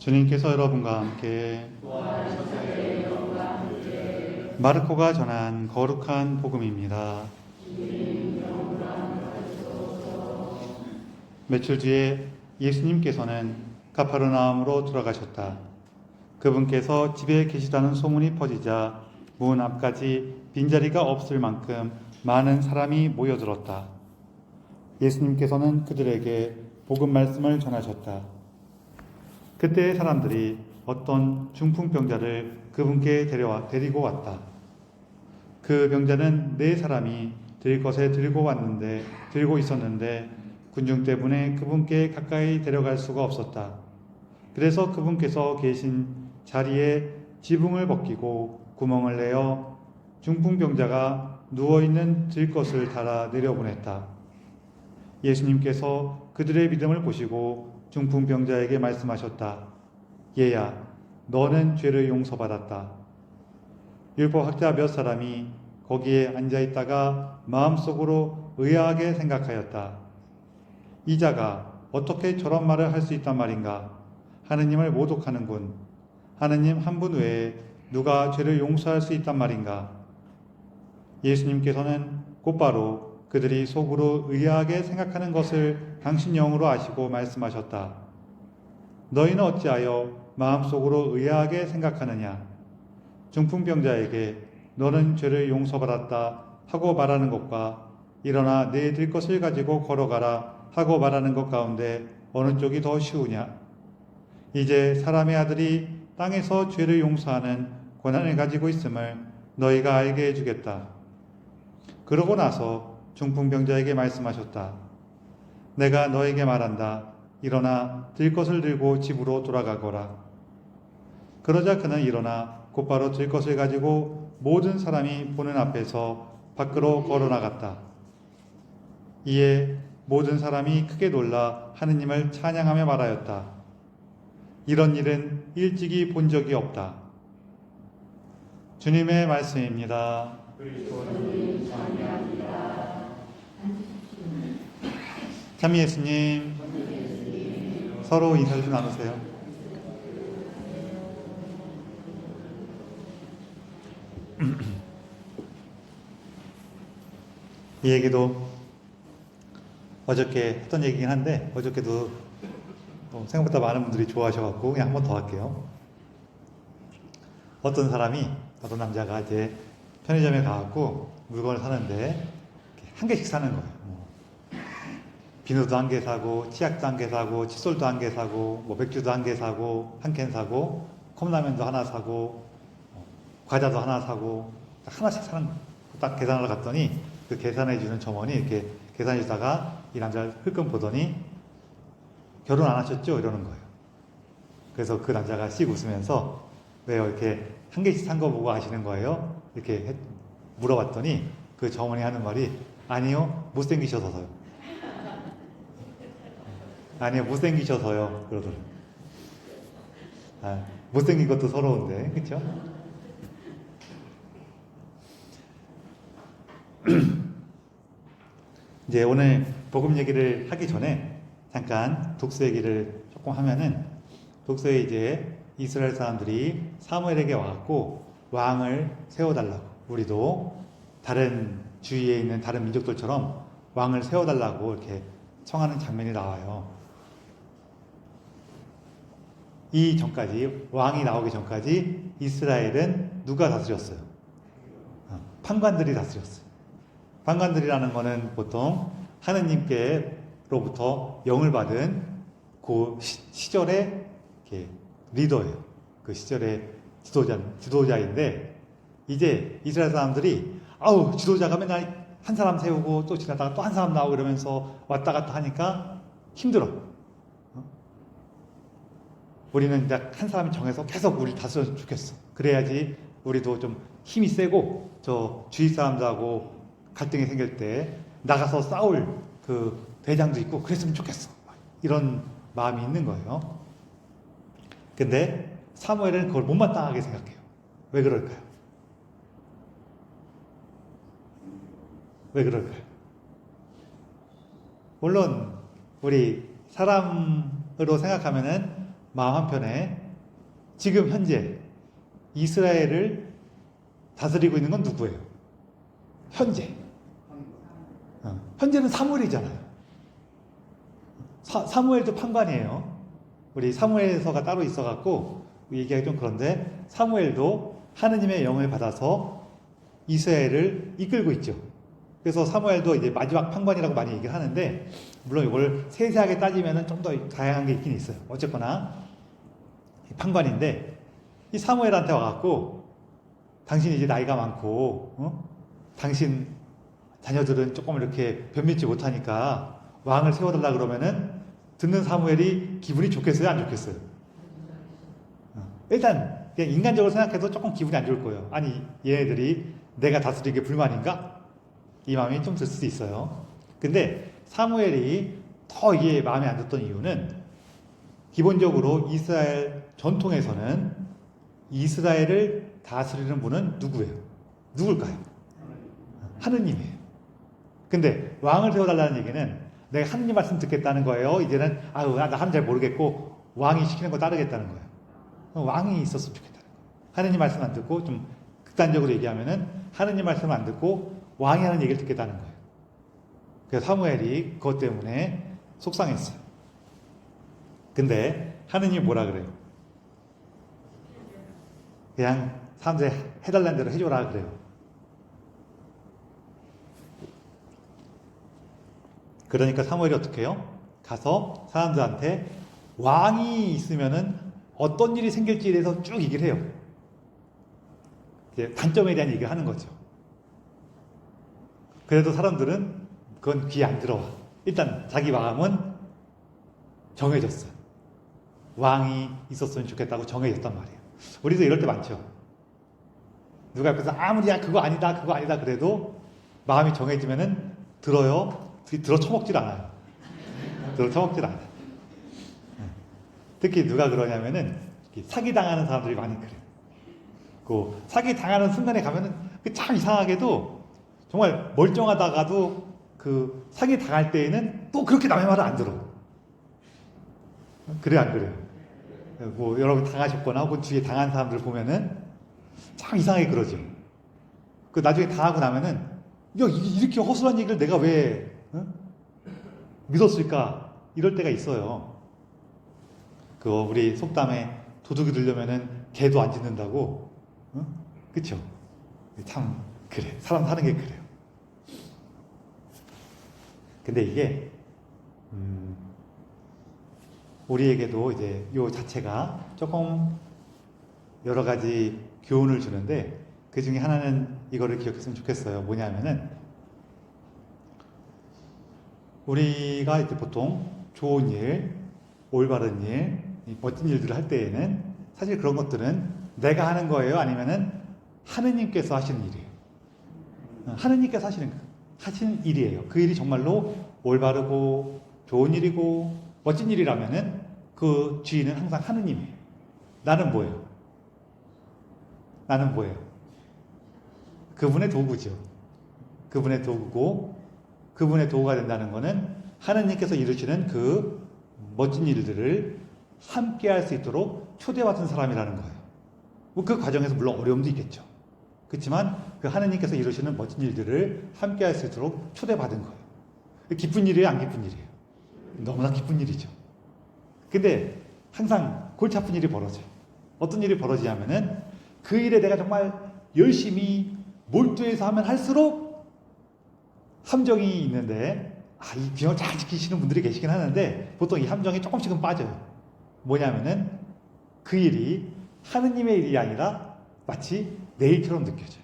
주님께서 여러분과 함께 마르코가 전한 거룩한 복음입니다. 며칠 뒤에 예수님께서는 가파르나움으로 돌아가셨다. 그분께서 집에 계시다는 소문이 퍼지자 문 앞까지 빈자리가 없을 만큼 많은 사람이 모여들었다. 예수님께서는 그들에게 복음 말씀을 전하셨다. 그때 사람들이 어떤 중풍병자를 그분께 데리고 왔다. 그 병자는 4사람이 드릴 것에 들고 있었는데 군중 때문에 그분께 가까이 데려갈 수가 없었다. 그래서 그분께서 계신 자리에 지붕을 벗기고 구멍을 내어 중풍병자가 누워있는 들것을 달아 내려보냈다. 예수님께서 그들의 믿음을 보시고 중풍병자에게 말씀하셨다. 얘야, 너는 죄를 용서받았다. 율법학자 몇 사람이 거기에 앉아있다가 마음속으로 의아하게 생각하였다. 이 자가 어떻게 저런 말을 할 수 있단 말인가? 하느님을 모독하는군. 하느님 한 분 외에 누가 죄를 용서할 수 있단 말인가? 예수님께서는 곧바로 그들이 속으로 의아하게 생각하는 것을 당신 영으로 아시고 말씀하셨다. 너희는 어찌하여 마음속으로 의아하게 생각하느냐? 중풍병자에게 너는 죄를 용서받았다 하고 말하는 것과 일어나 내 들 것을 가지고 걸어가라 하고 말하는 것 가운데 어느 쪽이 더 쉬우냐? 이제 사람의 아들이 땅에서 죄를 용서하는 권한을 가지고 있음을 너희가 알게 해주겠다. 그러고 나서 중풍병자에게 말씀하셨다. 내가 너에게 말한다. 일어나 들 것을 들고 집으로 돌아가거라. 그러자 그는 일어나 곧바로 들 것을 가지고 모든 사람이 보는 앞에서 밖으로 걸어나갔다. 이에 모든 사람이 크게 놀라 하느님을 찬양하며 말하였다. 이런 일은 일찍이 본 적이 없다. 주님의 말씀입니다. 참미 예수님, 서로 인사를 좀 나누세요. 이 얘기도 어저께 했던 얘기긴 한데 어저께도 생각보다 많은 분들이 좋아하셔갖고 그냥 한 번 더 할게요. 어떤 남자가 이제 편의점에 가갖고 물건을 사는데 한 개씩 사는 거예요. 비누도 한 개 사고, 치약도 한 개 사고, 칫솔도 한 개 사고, 맥주도 한 개 사고, 한 캔 사고, 컵라면도 하나 사고, 과자도 하나 사고, 하나씩 사는 거예요. 딱 계산을 갔더니 그 계산해주는 점원이 이렇게 계산해주다가 이 남자를 흘끔 보더니 결혼 안 하셨죠? 이러는 거예요. 그래서 그 남자가 씩 웃으면서 왜요? 이렇게 한 개씩 산 거 보고 아시는 거예요? 이렇게 물어봤더니 그 점원이 하는 말이 아니요, 못생기셔서요. 아니요, 못생기셔서요. 그러더라고요. 못생긴 것도 서러운데, 그쵸? 이제 오늘 복음 얘기를 하기 전에 잠깐 독서 얘기를 조금 하면은, 독서에 이제 이스라엘 사람들이 사무엘에게 와갖고 왕을 세워달라고, 우리도 다른 주위에 있는 다른 민족들처럼 왕을 세워달라고 이렇게 청하는 장면이 나와요. 이 전까지, 왕이 나오기 전까지 이스라엘은 누가 다스렸어요? 판관들이 다스렸어요. 판관들이라는 거는 보통 하느님께로부터 영을 받은 그 시절의 리더예요. 그 시절의 지도자인데, 이제 이스라엘 사람들이 지도자가 맨날 한 사람 세우고 또 지나다가 또 한 사람 나오고 이러면서 왔다 갔다 하니까 힘들어. 우리는 이제 한 사람이 정해서 계속 우리 다스렸으면 좋겠어. 그래야지 우리도 좀 힘이 세고 저 주위 사람들하고 갈등이 생길 때 나가서 싸울 그 대장도 있고 그랬으면 좋겠어. 이런 마음이 있는 거예요. 근데 사무엘은 그걸 못마땅하게 생각해요. 왜 그럴까요? 왜 그럴까요? 물론 우리 사람으로 생각하면은 마음 한편에 지금 현재 이스라엘을 다스리고 있는 건 누구예요? 현재. 현재는 사무엘이잖아요. 사무엘도 판관이에요. 우리 사무엘서가 따로 있어갖고 얘기하기 좀 그런데 사무엘도 하느님의 영을 받아서 이스라엘을 이끌고 있죠. 그래서 사무엘도 이제 마지막 판관이라고 많이 얘기를 하는데, 물론 이걸 세세하게 따지면 좀 더 다양한 게 있긴 있어요. 어쨌거나 판관인데, 이 사무엘한테 와갖고 당신이 이제 나이가 많고 당신 자녀들은 조금 이렇게 변변치 못하니까 왕을 세워달라 그러면은 듣는 사무엘이 기분이 좋겠어요, 안 좋겠어요? 일단 그냥 인간적으로 생각해도 조금 기분이 안 좋을 거예요. 아니, 얘네들이 내가 다스리게 불만인가? 이 마음이 좀 들 수도 있어요. 근데 사무엘이 더 이게 마음에 안 들었던 이유는, 기본적으로 이스라엘 전통에서는 이스라엘을 다스리는 분은 누구예요? 누굴까요? 하느님이에요. 근데 왕을 세워달라는 얘기는 내가 하느님 말씀 듣겠다는 거예요. 이제는 나 하나님 잘 모르겠고 왕이 시키는 거 따르겠다는 거예요. 왕이 있었으면 좋겠다는 거예요. 하느님 말씀 안 듣고, 좀 극단적으로 얘기하면은 하느님 말씀 안 듣고 왕이 하는 얘기를 듣겠다는 거예요. 그래서 사무엘이 그것 때문에 속상했어요. 근데 하느님이 뭐라 그래요? 그냥 사람들이 해달라는 대로 해줘라 그래요. 그러니까 사무엘이 어떻게 해요? 가서 사람들한테 왕이 있으면은 어떤 일이 생길지에 대해서 쭉 얘기를 해요. 이제 단점에 대한 얘기를 하는 거죠. 그래도 사람들은 그건 귀에 안 들어와. 일단 자기 마음은 정해졌어요. 왕이 있었으면 좋겠다고 정해졌단 말이에요. 우리도 이럴 때 많죠. 누가 옆에서 아무리 그거 아니다 그래도 마음이 정해지면은 들어요. 들어 처먹질 않아요. 들어 처먹질 않아요. 특히 누가 그러냐면은 사기 당하는 사람들이 많이 그래요. 그 사기 당하는 순간에 가면은 참 이상하게도 정말 멀쩡하다가도 그 사기 당할 때에는 또 그렇게 남의 말을 안 들어. 그래 안 그래요? 뭐 여러분 당하셨거나 혹은 주위에 당한 사람들 보면은 참 이상하게 그러죠. 그 나중에 당하고 나면은 이렇게 허술한 얘기를 내가 왜 믿었을까? 이럴 때가 있어요. 그거 우리 속담에 도둑이 들려면은 개도 안 짖는다고. 그쵸? 참 그래. 사람 사는 게 그래요. 근데 이게 우리에게도 이제 요 자체가 조금 여러 가지 교훈을 주는데, 그 중에 하나는 이거를 기억했으면 좋겠어요. 뭐냐면은, 우리가 이제 보통 좋은 일, 올바른 일, 멋진 일들을 할 때에는 사실 그런 것들은 내가 하는 거예요? 아니면은 하느님께서 하시는 일이에요? 하느님께서 하시는 일이에요. 그 일이 정말로 올바르고 좋은 일이고 멋진 일이라면은 그 주인은 항상 하느님이에요. 나는 뭐예요? 그분의 도구죠. 그분의 도구고, 그분의 도구가 된다는 것은 하느님께서 이루시는 그 멋진 일들을 함께 할 수 있도록 초대받은 사람이라는 거예요. 그 과정에서 물론 어려움도 있겠죠. 그렇지만 그 하느님께서 이루시는 멋진 일들을 함께 할 수 있도록 초대받은 거예요. 기쁜 일이에요? 안 기쁜 일이에요? 너무나 기쁜 일이죠. 근데 항상 골치 아픈 일이 벌어져요. 어떤 일이 벌어지냐면은 그 일에 내가 정말 열심히 몰두해서 하면 할수록 함정이 있는데, 이 균형을 잘 지키시는 분들이 계시긴 하는데 보통 이 함정이 조금씩은 빠져요. 뭐냐면은 그 일이 하느님의 일이 아니라 마치 내 일처럼 느껴져요.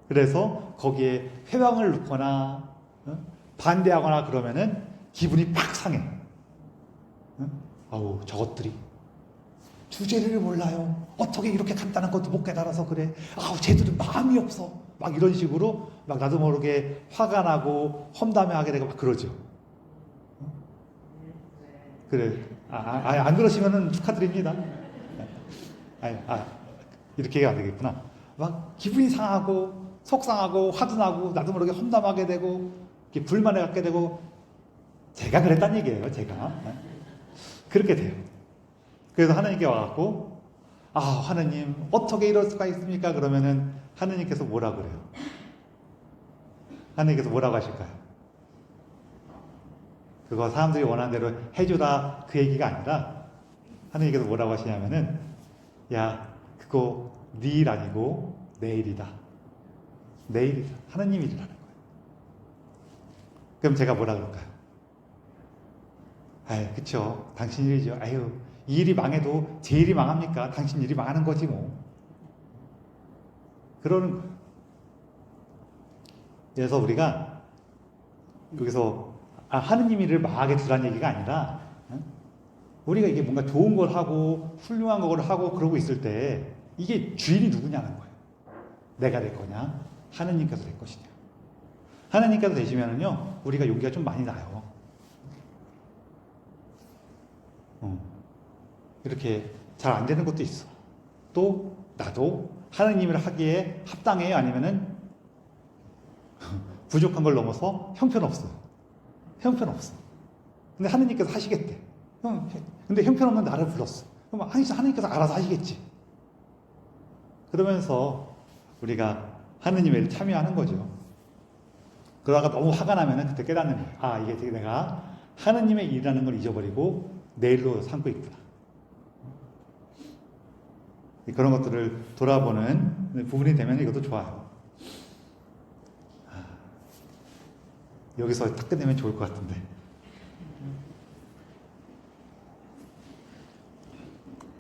그래서 거기에 회방을 넣거나 반대하거나 그러면은 기분이 팍 상해. 아우, 저것들이 주제를 몰라요. 어떻게 이렇게 간단한 것도 못 깨달아서 그래. 아우, 쟤들은 마음이 없어. 막 이런 식으로 막 나도 모르게 화가 나고 험담해하게 되고 막 그러죠. 그래. 안 그러시면은 축하드립니다. 이렇게 얘기가 안 되겠구나. 막 기분이 상하고 속상하고 화도 나고 나도 모르게 험담하게 되고 불만을 갖게 되고, 제가 그랬단 얘기예요. 제가 그렇게 돼요. 그래서 하나님께 와갖고 하나님 어떻게 이럴 수가 있습니까? 그러면은 하나님께서 뭐라 그래요? 하나님께서 뭐라고 하실까요? 그거 사람들이 원하는 대로 해주라 그 얘기가 아니라 하나님께서 뭐라고 하시냐면은 야 그거 네 일 아니고 내 일이다. 내 일이다. 하나님 일을 하는 거예요. 그럼 제가 뭐라 그럴까요? 그쵸. 당신 일이죠. 이 일이 망해도 제 일이 망합니까? 당신 일이 망하는 거지 뭐. 그러는 거예요. 그래서 우리가 여기서 하느님 일을 망하게 두라는 얘기가 아니라 우리가 이게 뭔가 좋은 걸 하고 훌륭한 걸 하고 그러고 있을 때 이게 주인이 누구냐는 거예요. 내가 될 거냐? 하느님께서 될 것이냐? 하느님께서 되시면은요 우리가 용기가 좀 많이 나요. 이렇게 잘 안 되는 것도 있어. 또 나도 하느님을 하기에 합당해요? 아니면은 부족한 걸 넘어서 형편없어요. 형편없어. 근데 하느님께서 하시겠대. 근데 형편없는 나를 불렀어. 그럼 하느님께서 알아서 하시겠지. 그러면서 우리가 하느님의 일에 참여하는 거죠. 그러다가 너무 화가 나면은 그때 깨닫는 거예요. 이게 내가 하느님의 일이라는 걸 잊어버리고 내 일로 삼고 있구나. 그런 것들을 돌아보는 부분이 되면 이것도 좋아요. 여기서 딱 끝내면 좋을 것 같은데.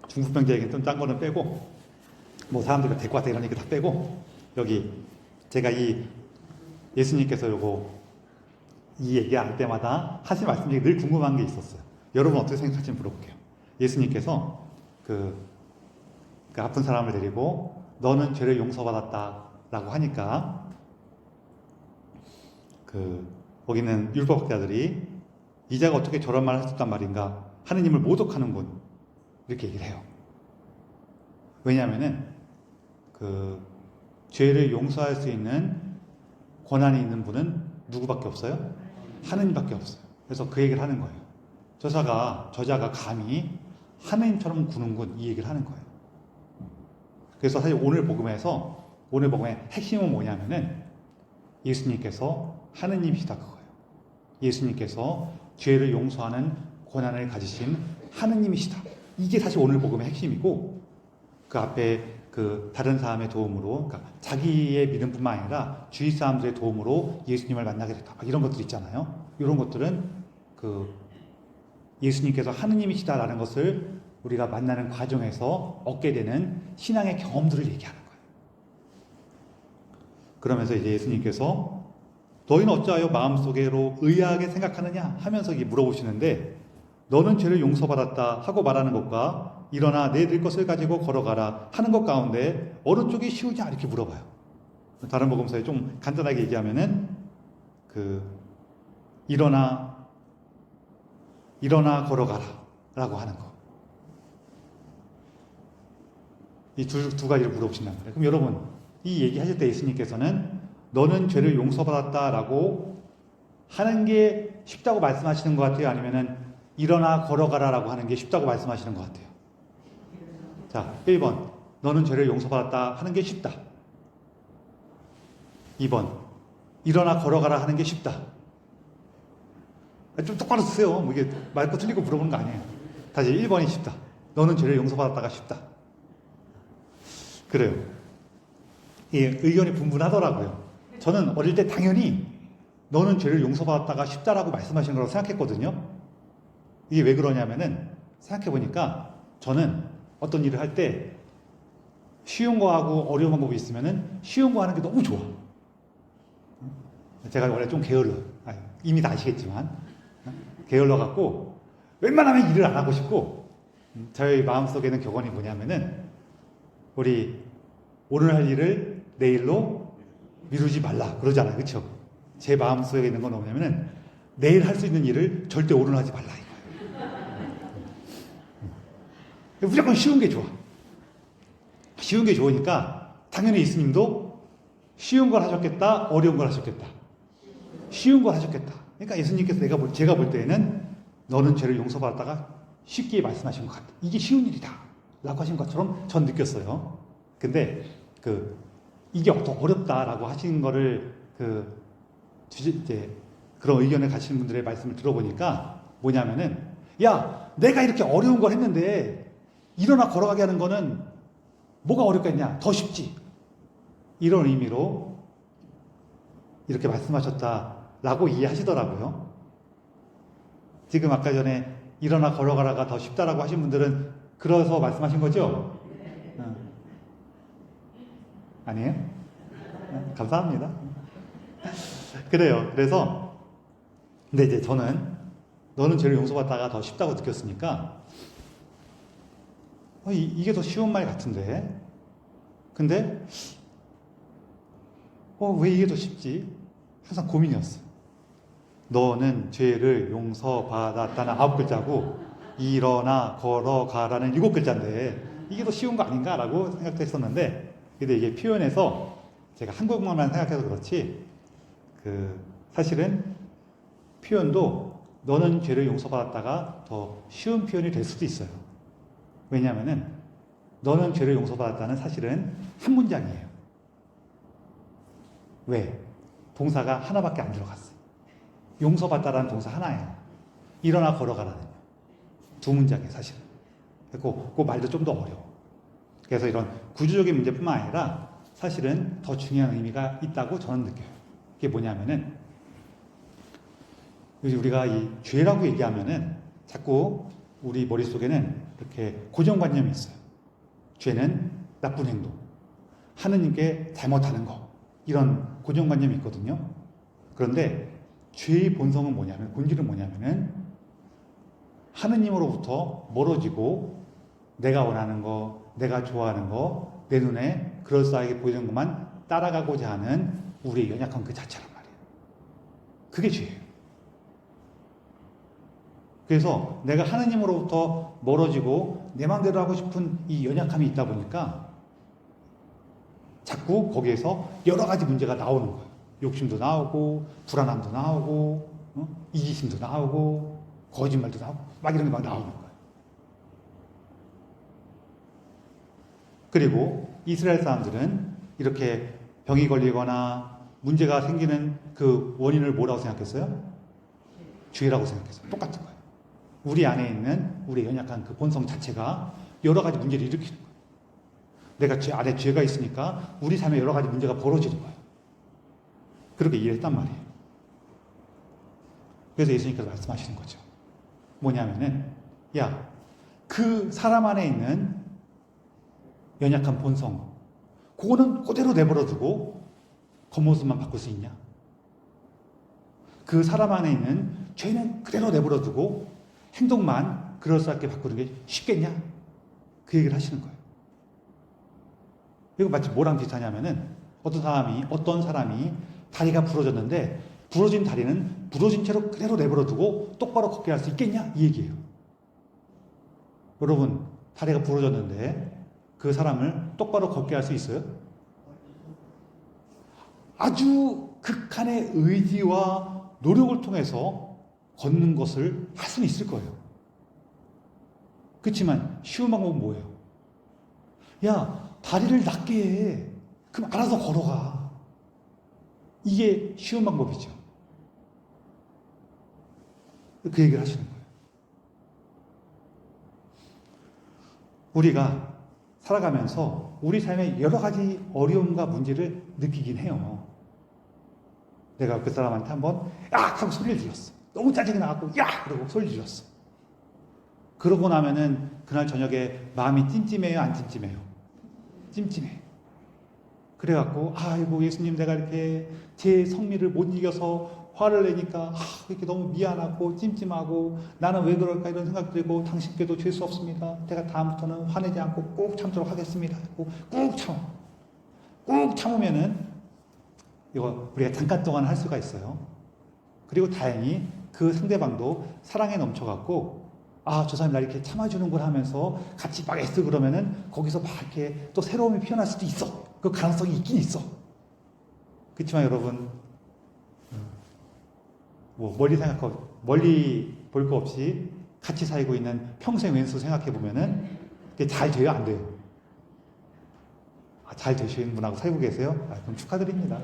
중풍병자 얘기 좀 딴 거는 빼고, 뭐 사람들이 될 것 같아 이런 얘기 다 빼고, 여기 제가 이 예수님께서 이 얘기할 때마다 하신 말씀 중에 늘 궁금한 게 있었어요. 여러분 어떻게 생각하시는지 물어볼게요. 예수님께서 그 아픈 사람을 데리고 너는 죄를 용서받았다라고 하니까 거기는 율법학자들이 이 자가 어떻게 저런 말을 했었단 말인가, 하느님을 모독하는군, 이렇게 얘기를 해요. 왜냐하면은 죄를 용서할 수 있는 권한이 있는 분은 누구밖에 없어요? 하느님밖에 없어요. 그래서 그 얘기를 하는 거예요. 저자가 감히 하느님처럼 구는군, 이 얘기를 하는 거예요. 그래서 사실 오늘 복음의 핵심은 뭐냐면은 예수님께서 하느님이시다 그거예요. 예수님께서 죄를 용서하는 권한을 가지신 하느님이시다. 이게 사실 오늘 복음의 핵심이고, 그 앞에 다른 사람의 도움으로, 그러니까 자기의 믿음뿐만 아니라 주위 사람들의 도움으로 예수님을 만나게 됐다. 이런 것들 있잖아요. 이런 것들은 예수님께서 하느님이시다라는 것을 우리가 만나는 과정에서 얻게 되는 신앙의 경험들을 얘기하는 거예요. 그러면서 이제 예수님께서 너희는 어찌하여 마음속으로 의아하게 생각하느냐 하면서 물어보시는데, 너는 죄를 용서받았다 하고 말하는 것과 일어나 내 들 것을 가지고 걸어가라 하는 것 가운데 어느 쪽이 쉬우냐 이렇게 물어봐요. 다른 복음서에 좀 간단하게 얘기하면은 일어나 걸어가라 라고 하는 거. 이 두 가지를 물어보신단 말이에요. 그럼 여러분, 이 얘기하실 때 예수님께서는 너는 죄를 용서받았다라고 하는 게 쉽다고 말씀하시는 것 같아요? 아니면은 일어나 걸어가라라고 하는 게 쉽다고 말씀하시는 것 같아요? 자, 1번 너는 죄를 용서받았다 하는 게 쉽다. 2번 일어나 걸어가라 하는 게 쉽다. 좀 똑바로 쓰세요. 이게 맑고 틀리고 물어보는 거 아니에요. 다시 1번이 쉽다. 너는 죄를 용서받았다가 쉽다. 그래요. 의견이 분분하더라고요. 저는 어릴 때 당연히 너는 죄를 용서받았다가 쉽다라고 말씀하시는 거라고 생각했거든요. 이게 왜 그러냐면은 생각해보니까 저는 어떤 일을 할 때 쉬운 거 하고 어려운 방법이 있으면은 쉬운 거 하는 게 너무 좋아. 제가 원래 좀 게을러요. 이미 다 아시겠지만 게을러갖고 웬만하면 일을 안 하고 싶고, 저희 마음속에는 격언이 뭐냐면은 우리 오늘 할 일을 내일로 미루지 말라 그러잖아요. 그렇죠? 제 마음속에 있는 건 뭐냐면은 내일 할 수 있는 일을 절대 오늘 하지 말라 이거예요. 무조건 쉬운 게 좋아. 쉬운 게 좋으니까 당연히 예수님도 쉬운 걸 하셨겠다, 어려운 걸 하셨겠다. 쉬운 걸 하셨겠다. 그러니까 예수님께서 제가 볼 때에는 너는 죄를 용서받았다가 쉽게 말씀하신 것 같아. 이게 쉬운 일이다. 라고 하신 것처럼 전 느꼈어요. 근데 이게 더 어렵다라고 하신 거를 이제 그런 의견을 가지신 분들의 말씀을 들어보니까 뭐냐면은, 야, 내가 이렇게 어려운 걸 했는데 일어나 걸어가게 하는 거는 뭐가 어렵겠냐? 더 쉽지. 이런 의미로 이렇게 말씀하셨다라고 이해하시더라고요. 지금 아까 전에 일어나 걸어가라가 더 쉽다라고 하신 분들은 그래서 말씀하신 거죠? 아니에요? 감사합니다. 그래요. 그래서 근데 이제 저는 너는 죄를 용서받다가 더 쉽다고 느꼈으니까 이게 더 쉬운 말 같은데 근데 왜 이게 더 쉽지? 항상 고민이었어. 너는 죄를 용서받았다는 9글자고 일어나 걸어가라는 7글자인데 이게 더 쉬운 거 아닌가라고 생각도 했었는데 근데 이게 표현에서 제가 한국말만 생각해서 그렇지 사실은 표현도 너는 죄를 용서받았다가 더 쉬운 표현이 될 수도 있어요. 왜냐하면은 너는 죄를 용서받았다는 사실은 한 문장이에요. 왜? 동사가 하나밖에 안 들어갔어. 용서받다라는 동사 하나예요. 일어나 걸어가라는 두 문장이에요, 사실은. 그 말도 좀 더 어려워. 그래서 이런 구조적인 문제뿐만 아니라 사실은 더 중요한 의미가 있다고 저는 느껴요. 그게 뭐냐면은 우리가 이 죄라고 얘기하면은 자꾸 우리 머릿속에는 이렇게 고정관념이 있어요. 죄는 나쁜 행동, 하느님께 잘못하는 거, 이런 고정관념이 있거든요. 그런데 죄의 본성은 뭐냐면, 본질은 뭐냐면은 하느님으로부터 멀어지고 내가 원하는 거, 내가 좋아하는 거, 내 눈에 그럴싸하게 보이는 것만 따라가고자 하는 우리의 연약한 그 자체란 말이에요. 그게 죄예요. 그래서 내가 하느님으로부터 멀어지고 내 마음대로 하고 싶은 이 연약함이 있다 보니까 자꾸 거기에서 여러 가지 문제가 나오는 거예요. 욕심도 나오고 불안함도 나오고 이기심도 나오고 거짓말도 나오고 막 이런 게 막 나오는 거예요. 그리고 이스라엘 사람들은 이렇게 병이 걸리거나 문제가 생기는 그 원인을 뭐라고 생각했어요? 죄라고 생각했어요. 똑같은 거예요. 우리 안에 있는 우리 연약한 그 본성 자체가 여러 가지 문제를 일으키는 거예요. 내가 죄 안에 죄가 있으니까 우리 삶에 여러 가지 문제가 벌어지는 거예요. 그렇게 이해했단 말이에요. 그래서 예수님께서 말씀하시는 거죠. 뭐냐면은 그 사람 안에 있는 연약한 본성 그거는 그대로 내버려두고 겉모습만 바꿀 수 있냐? 그 사람 안에 있는 죄는 그대로 내버려두고 행동만 그럴싸하게 바꾸는 게 쉽겠냐? 그 얘기를 하시는 거예요. 이거 마치 뭐랑 비슷하냐면은 어떤 사람이 다리가 부러졌는데 부러진 다리는 부러진 채로 그대로 내버려두고 똑바로 걷게 할 수 있겠냐? 이 얘기예요. 여러분, 다리가 부러졌는데 그 사람을 똑바로 걷게 할 수 있어요? 아주 극한의 의지와 노력을 통해서 걷는 것을 할 수는 있을 거예요. 그렇지만 쉬운 방법은 뭐예요? 다리를 낮게 해. 그럼 알아서 걸어가. 이게 쉬운 방법이죠. 그 얘기를 하시는 거예요. 우리가 살아가면서 우리 삶에 여러 가지 어려움과 문제를 느끼긴 해요. 내가 그 사람한테 한번 하고 소리를 질렀어. 너무 짜증이 나갖고 그러고 소리를 질렀어. 그러고 나면은 그날 저녁에 마음이 찜찜해요, 안 찜찜해요? 찜찜해. 그래갖고 아이고 예수님, 내가 이렇게 제 성미를 못 이겨서 화를 내니까 이렇게 너무 미안하고 찜찜하고 나는 왜 그럴까 이런 생각 들고 당신께도 죄 수 없습니다. 제가 다음부터는 화내지 않고 꼭 참도록 하겠습니다. 꾹 참으면은 이거 우리가 잠깐 동안 할 수가 있어요. 그리고 다행히 그 상대방도 사랑에 넘쳐갖고 저 사람이 나 이렇게 참아주는걸 하면서 같이 막 애쓰고 그러면은 거기서 막 이렇게 또 새로움이 피어날 수도 있어. 그 가능성이 있긴 있어. 그렇지만 여러분, 멀리 볼 거 없이 같이 살고 있는 평생 왼수 생각해 보면은 잘 돼요, 안 돼요? 잘 되시는 분하고 살고 계세요? 그럼 축하드립니다.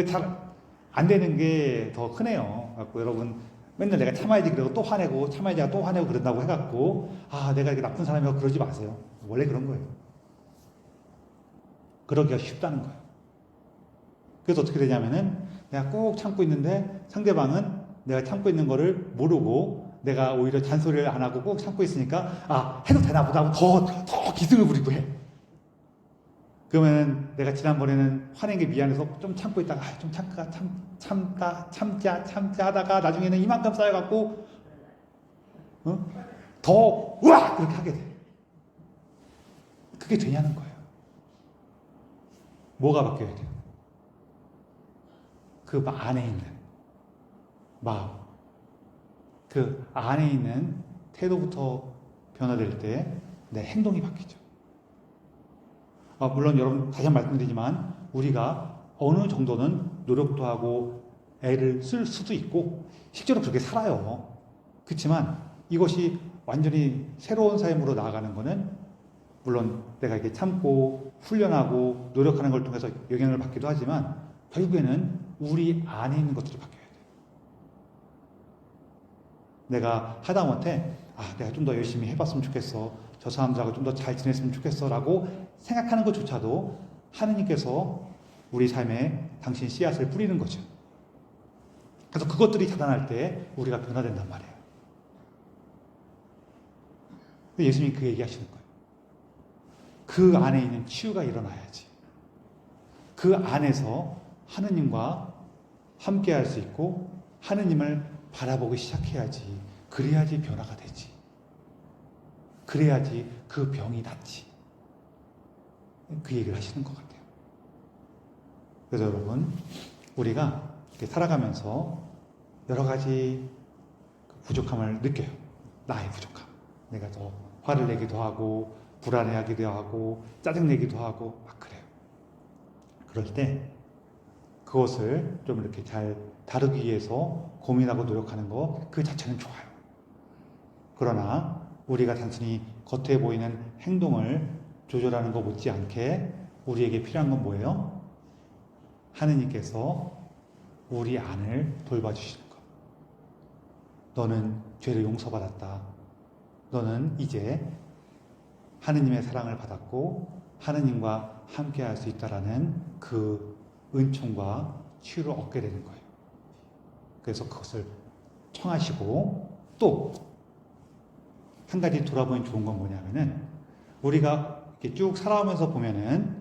잘 안 되는 게 더 크네요. 갖고 여러분 맨날 내가 참아야지 그러고 또 화내고 참아야지 또 화내고 그런다고 해갖고 내가 이렇게 나쁜 사람이라고 그러지 마세요. 원래 그런 거예요. 그러기가 쉽다는 거예요. 그래서 어떻게 되냐면은 내가 꼭 참고 있는데 상대방은 내가 참고 있는 거를 모르고 내가 오히려 잔소리를 안 하고 꼭 참고 있으니까 해도 되나 보다 하고 더 기승을 부리고 해. 그러면 내가 지난번에는 화낸 게 미안해서 좀 참고 있다가 좀 참자 하다가 나중에는 이만큼 쌓여갖고 더 우와 그렇게 하게 돼. 그게 되냐는 거예요. 뭐가 바뀌어야 돼요? 그 안에 있는 마음, 그 안에 있는 태도부터 변화될 때 내 행동이 바뀌죠. 물론 여러분 다시 한번 말씀드리지만 우리가 어느 정도는 노력도 하고 애를 쓸 수도 있고 실제로 그렇게 살아요. 그렇지만 이것이 완전히 새로운 삶으로 나아가는 거는 물론 내가 이렇게 참고 훈련하고 노력하는 걸 통해서 영향을 받기도 하지만 결국에는 우리 안에 있는 것들이 바뀌어야 돼요. 내가 하다못해 내가 좀 더 열심히 해봤으면 좋겠어. 저 사람들하고 좀 더 잘 지냈으면 좋겠어 라고 생각하는 것조차도 하느님께서 우리 삶에 당신 씨앗을 뿌리는 거죠. 그래서 그것들이 자라날 때 우리가 변화된단 말이에요. 예수님이 그 얘기 하시는 거예요. 그 안에 있는 치유가 일어나야지. 그 안에서 하느님과 함께 할 수 있고 하느님을 바라보기 시작해야지. 그래야지 변화가 되지. 그래야지 그 병이 낫지. 그 얘기를 하시는 것 같아요. 그래서 여러분 우리가 이렇게 살아가면서 여러 가지 부족함을 느껴요. 나의 부족함. 내가 더 화를 내기도 하고 불안해하기도 하고 짜증내기도 하고 막 그래요. 그럴 때 그것을 좀 이렇게 잘 다루기 위해서 고민하고 노력하는 것 그 자체는 좋아요. 그러나 우리가 단순히 겉에 보이는 행동을 조절하는 것 못지않게 우리에게 필요한 건 뭐예요? 하느님께서 우리 안을 돌봐주시는 것. 너는 죄를 용서받았다. 너는 이제 하느님의 사랑을 받았고 하느님과 함께 할 수 있다라는 그 은총과 치유를 얻게 되는 거예요. 그래서 그것을 청하시고 또 한 가지 돌아보면 좋은 건 뭐냐면은 우리가 이렇게 쭉 살아오면서 보면은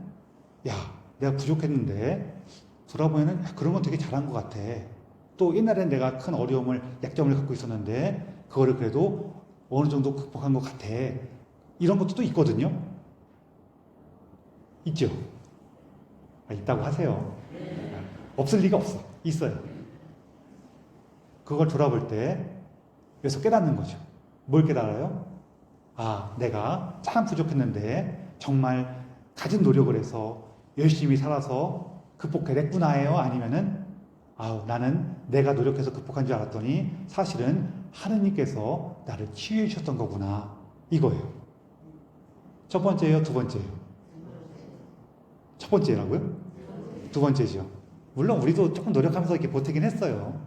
내가 부족했는데 돌아보면은 그런 건 되게 잘한 것 같아. 또 옛날엔 내가 큰 어려움을 약점을 갖고 있었는데 그거를 그래도 어느 정도 극복한 것 같아. 이런 것도 또 있거든요. 있죠? 있다고 하세요. 없을 리가 없어. 있어요. 그걸 돌아볼 때 여기서 깨닫는 거죠. 뭘 깨달아요? 내가 참 부족했는데 정말 가진 노력을 해서 열심히 살아서 극복해냈구나예요? 아니면은 나는 내가 노력해서 극복한 줄 알았더니 사실은 하느님께서 나를 치유해 주셨던 거구나. 이거예요. 첫 번째예요? 두 번째예요? 첫 번째라고요? 두 번째죠. 물론 우리도 조금 노력하면서 이렇게 버티긴 했어요.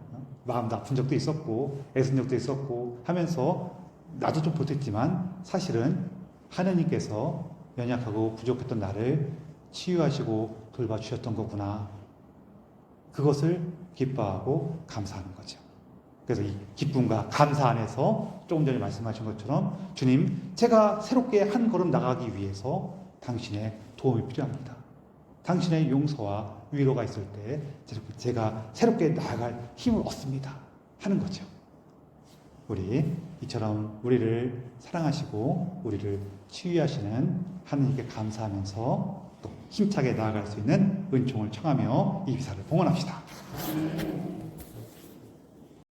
마음도 아픈 적도 있었고 애쓴 적도 있었고 하면서 나도 좀 보탰지만 사실은 하느님께서 연약하고 부족했던 나를 치유하시고 돌봐주셨던 거구나. 그것을 기뻐하고 감사하는 거죠. 그래서 이 기쁨과 감사 안에서 조금 전에 말씀하신 것처럼 주님, 제가 새롭게 한 걸음 나가기 위해서 당신의 도움이 필요합니다. 당신의 용서와 위로가 있을 때 제가 새롭게 나아갈 힘을 얻습니다. 하는 거죠. 우리 이처럼 우리를 사랑하시고 우리를 치유하시는 하느님께 감사하면서 또 힘차게 나아갈 수 있는 은총을 청하며 이 비사를 봉헌합시다.